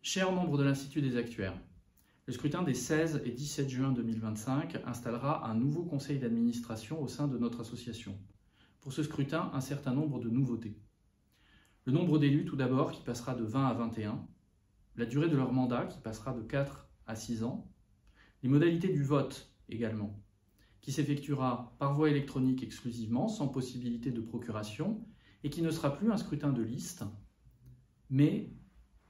Chers membres de l'Institut des actuaires, le scrutin des 16 et 17 juin 2025 installera un nouveau conseil d'administration au sein de notre association. Pour ce scrutin, un certain nombre de nouveautés. Le nombre d'élus tout d'abord qui passera de 20 à 21, la durée de leur mandat qui passera de 4 à 6 ans, les modalités du vote également, qui s'effectuera par voie électronique exclusivement, sans possibilité de procuration, et qui ne sera plus un scrutin de liste, mais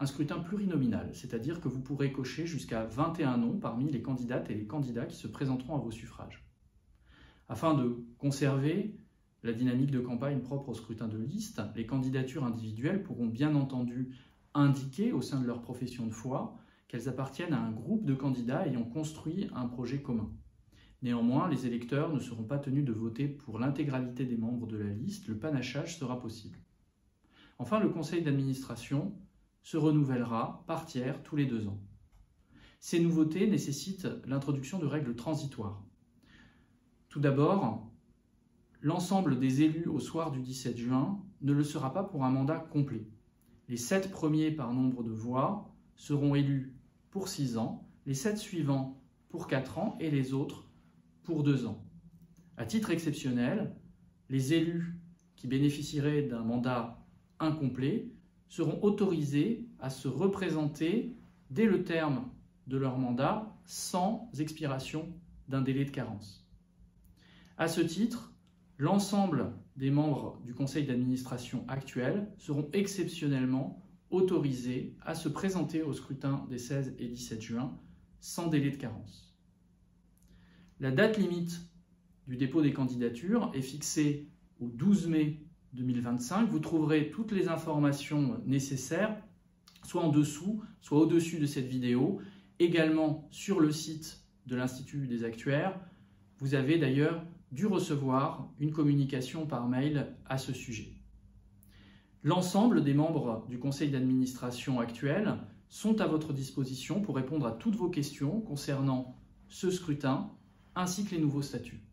un scrutin plurinominal, c'est-à-dire que vous pourrez cocher jusqu'à 21 noms parmi les candidates et les candidats qui se présenteront à vos suffrages. Afin de conserver la dynamique de campagne propre au scrutin de liste, les candidatures individuelles pourront bien entendu indiquer au sein de leur profession de foi qu'elles appartiennent à un groupe de candidats ayant construit un projet commun. Néanmoins, les électeurs ne seront pas tenus de voter pour l'intégralité des membres de la liste, le panachage sera possible. Enfin, le conseil d'administration se renouvellera par tiers tous les 2 ans. Ces nouveautés nécessitent l'introduction de règles transitoires. Tout d'abord, l'ensemble des élus au soir du 17 juin ne le sera pas pour un mandat complet. Les 7 premiers par nombre de voix seront élus pour 6 ans, les 7 suivants pour 4 ans et les autres pour 2 ans. À titre exceptionnel, les élus qui bénéficieraient d'un mandat incomplet seront autorisés à se représenter dès le terme de leur mandat sans expiration d'un délai de carence. À ce titre, l'ensemble des membres du conseil d'administration actuel seront exceptionnellement autorisés à se présenter au scrutin des 16 et 17 juin sans délai de carence. La date limite du dépôt des candidatures est fixée au 12 mai 2025. Vous trouverez toutes les informations nécessaires, soit en dessous, soit au-dessus de cette vidéo. Également sur le site de l'Institut des actuaires, vous avez d'ailleurs dû recevoir une communication par mail à ce sujet. L'ensemble des membres du conseil d'administration actuel sont à votre disposition pour répondre à toutes vos questions concernant ce scrutin ainsi que les nouveaux statuts.